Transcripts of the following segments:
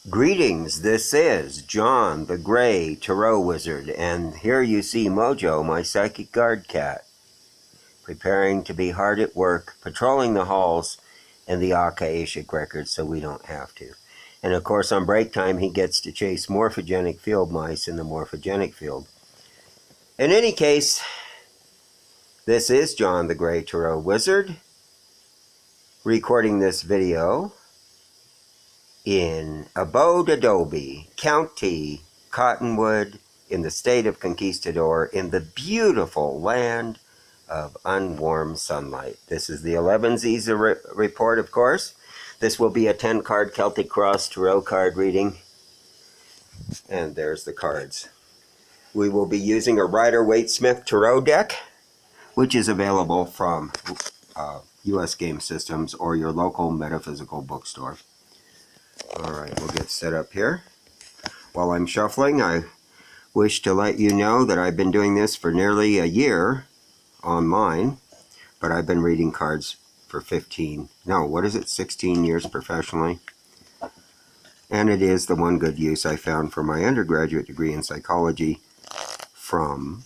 Greetings, this is John the Gray Tarot Wizard, and here you see Mojo, my psychic guard cat, preparing to be hard at work, patrolling the halls and the Akashic records so we don't have to. And of course, on break time, he gets to chase morphogenic field mice in the morphogenic field. In any case, this is John the Gray Tarot Wizard, recording this video in Abode Adobe, County Cottonwood, in the state of Conquistador, in the beautiful land of unwarmed sunlight. This is the Elevensies report, of course. This will be a 10-card Celtic Cross Tarot card reading. And there's the cards. We will be using a Rider-Waite-Smith Tarot deck, which is available from U.S. Game Systems or your local metaphysical bookstore. Alright, we'll get set up here. While I'm shuffling, I wish to let you know that I've been doing this for nearly a year online, but I've been reading cards for 16 years professionally. And it is the one good use I found for my undergraduate degree in psychology from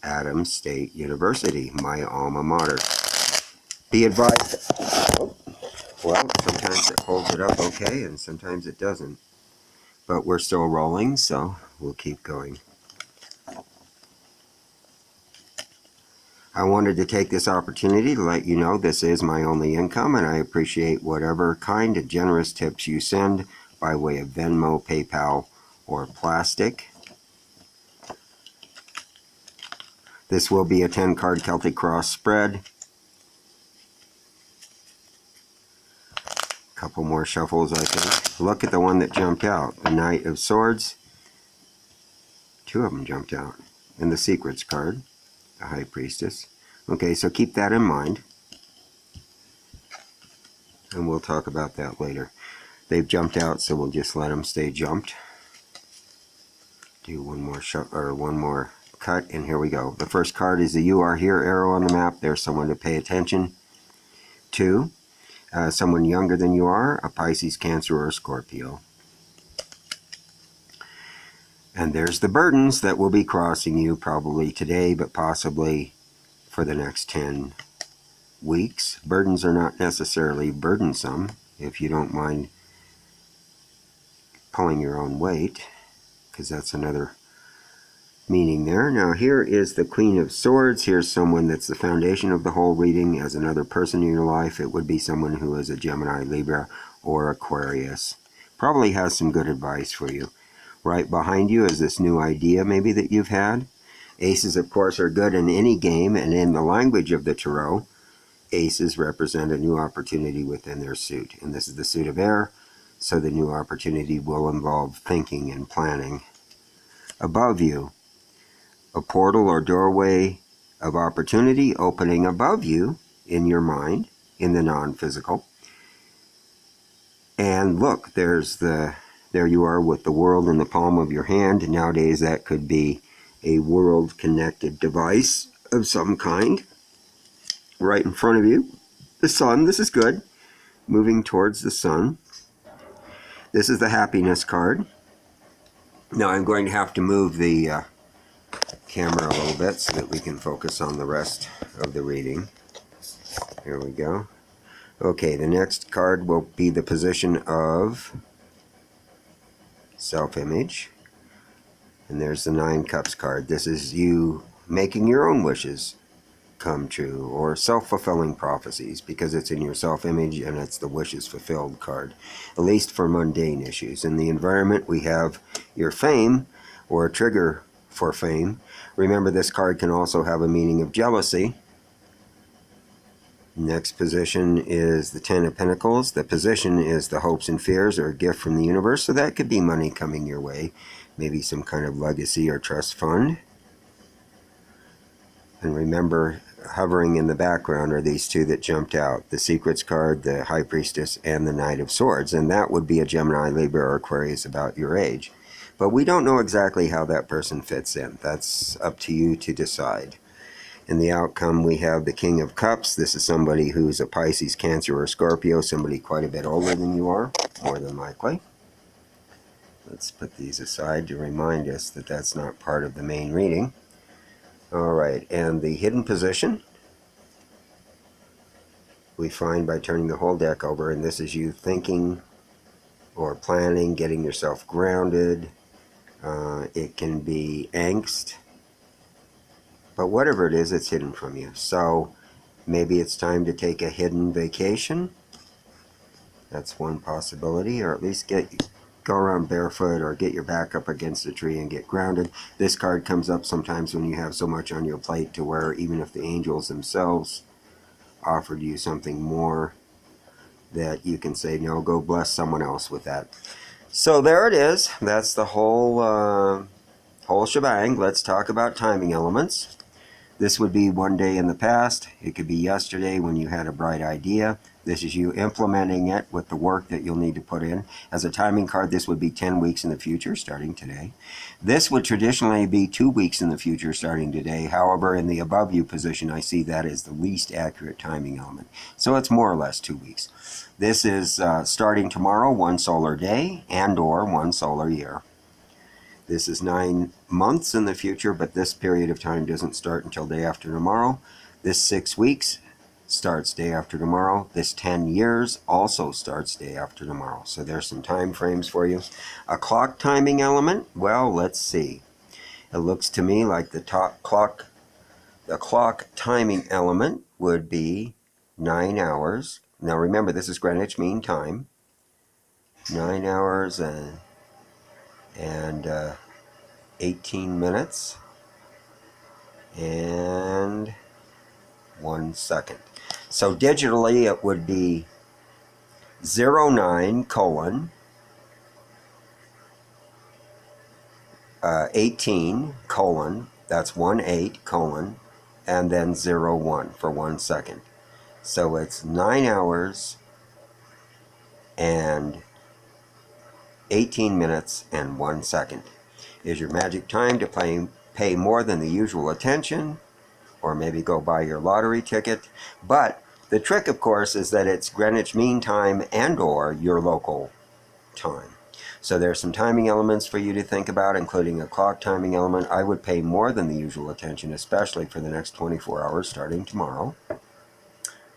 Adams State University, my alma mater. Be advised. Well, sometimes it holds it up okay, and sometimes it doesn't. But we're still rolling, so we'll keep going. I wanted to take this opportunity to let you know this is my only income, and I appreciate whatever kind of generous tips you send by way of Venmo, PayPal, or plastic. This will be a 10-card Celtic Cross spread. Couple more shuffles, I think. Look at the one that jumped out. The Knight of Swords. Two of them jumped out. And the Secrets card. The High Priestess. Okay, so keep that in mind. And we'll talk about that later. They've jumped out, so we'll just let them stay jumped. Do one more cut, and here we go. The first card is the You Are Here arrow on the map. There's someone to pay attention to. Someone younger than you are, a Pisces, Cancer, or Scorpio. And there's the burdens that will be crossing you probably today, but possibly for the next 10 weeks. Burdens are not necessarily burdensome if you don't mind pulling your own weight, because that's another meaning there. Now here is the Queen of Swords. Here's someone that's the foundation of the whole reading. As another person in your life, it would be someone who is a Gemini, Libra, or Aquarius. Probably has some good advice for you. Right behind you is this new idea maybe that you've had. Aces, of course, are good in any game, and in the language of the Tarot, aces represent a new opportunity within their suit. And this is the suit of air, so the new opportunity will involve thinking and planning. Above you, a portal or doorway of opportunity opening above you in your mind, in the non-physical. And look, there you are with the world in the palm of your hand. Nowadays that could be a world-connected device of some kind. Right in front of you, the sun. This is good. Moving towards the sun. This is the happiness card. Now I'm going to have to move the camera a little bit so that we can focus on the rest of the reading. Here we go. Okay, the next card will be the position of self-image. And there's the 9 Cups card. This is you making your own wishes come true, or self-fulfilling prophecies, because it's in your self-image and it's the wishes fulfilled card, at least for mundane issues. In the environment, we have your fame, or a trigger for fame. Remember, this card can also have a meaning of jealousy. Next position is the 10 of Pentacles. The position is the hopes and fears, or a gift from the universe, so that could be money coming your way, maybe some kind of legacy or trust fund. And remember, hovering in the background are these two that jumped out, the Secrets card, the High Priestess, and the Knight of Swords, and that would be a Gemini, Libra, or Aquarius about your age. But we don't know exactly how that person fits in. That's up to you to decide. In the outcome, we have the King of Cups. This is somebody who's a Pisces, Cancer, or Scorpio, somebody quite a bit older than you are, more than likely. Let's put these aside to remind us that that's not part of the main reading. All right, and the hidden position we find by turning the whole deck over, and this is you thinking or planning, getting yourself grounded. It can be angst, but whatever it is, it's hidden from you. So maybe it's time to take a hidden vacation. That's one possibility, or at least go around barefoot or get your back up against a tree and get grounded. This card comes up sometimes when you have so much on your plate to where even if the angels themselves offered you something more, that you can say, no, go bless someone else with that. So there it is. That's the whole shebang. Let's talk about timing elements. This would be one day in the past. It could be yesterday when you had a bright idea. This is you implementing it with the work that you'll need to put in. As a timing card, this would be 10 weeks in the future, starting today. This would traditionally be 2 weeks in the future, starting today. However, in the above you position, I see that as the least accurate timing element. So it's more or less 2 weeks. This is starting tomorrow, 1 solar day, and or 1 solar year. This is 9 months in the future, but this period of time doesn't start until day after tomorrow. This 6 weeks starts day after tomorrow. This 10 years also starts day after tomorrow. So there's some time frames for you. A clock timing element, well, let's see. It looks to me like the clock timing element would be 9 hours. Now remember, this is Greenwich Mean Time. 9 hours and 18 minutes and 1 second. So digitally it would be 09 colon 18 colon, that's 18 colon, and then 01 for 1 second. So it's 9 hours and 18 minutes and 1 second. Is your magic time to pay more than the usual attention, or maybe go buy your lottery ticket. But the trick, of course, is that it's Greenwich Mean Time and or your local time. So there's some timing elements for you to think about, including a clock timing element. I would pay more than the usual attention, especially for the next 24 hours starting tomorrow.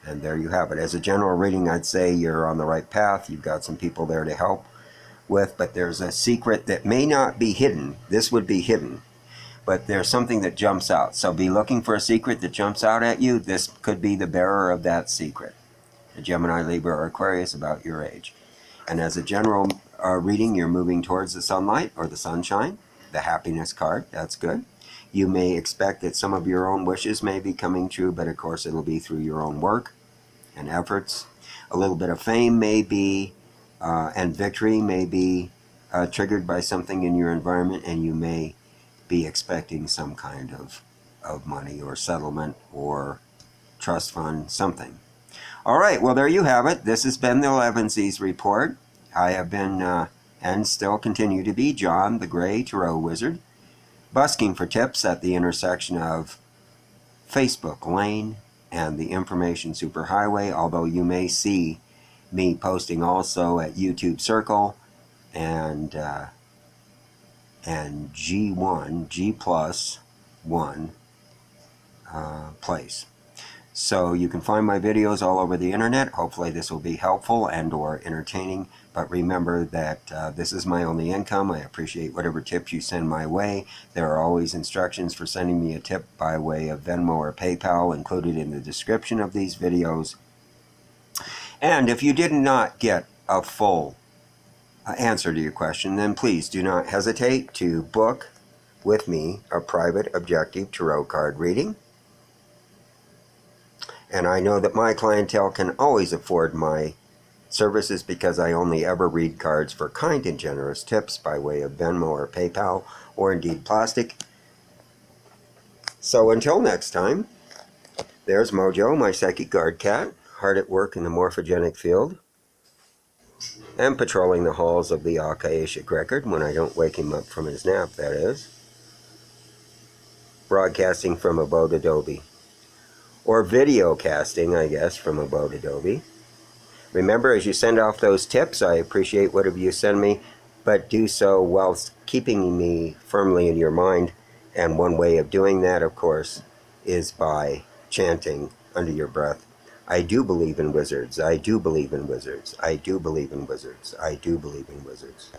And there you have it. As a general reading, I'd say you're on the right path. You've got some people there to help with, but there's a secret that may not be hidden. This would be hidden, but there's something that jumps out. So be looking for a secret that jumps out at you. This could be the bearer of that secret. A Gemini, Libra, or Aquarius about your age. And as a general reading, you're moving towards the sunlight or the sunshine, the happiness card. That's good. You may expect that some of your own wishes may be coming true, but of course it'll be through your own work and efforts. A little bit of fame may be, and victory may be triggered by something in your environment, and you may be expecting some kind of money or settlement or trust fund, something. All right, well, there you have it. This has been the Elevensies report. I have been, and still continue to be, John the Gray Tarot Wizard, busking for tips at the intersection of Facebook Lane and the Information Superhighway, although you may see me posting also at YouTube Circle and G+1 place. So you can find my videos all over the internet. Hopefully this will be helpful and or entertaining. But remember that this is my only income. I appreciate whatever tips you send my way. There are always instructions for sending me a tip by way of Venmo or PayPal included in the description of these videos. And if you did not get a full answer to your question, then please do not hesitate to book with me a private objective tarot card reading. And I know that my clientele can always afford my services because I only ever read cards for kind and generous tips by way of Venmo or PayPal, or indeed plastic. So until next time, there's Mojo, my psychic guard cat, hard at work in the morphogenic field, and patrolling the halls of the Akashic record when I don't wake him up from his nap, that is. Broadcasting from Abode Adobe. Or video casting, I guess, from Abode Adobe. Remember, as you send off those tips, I appreciate whatever you send me. but do so whilst keeping me firmly in your mind. And one way of doing that, of course, is by chanting under your breath, I do believe in wizards. I do believe in wizards. I do believe in wizards. I do believe in wizards.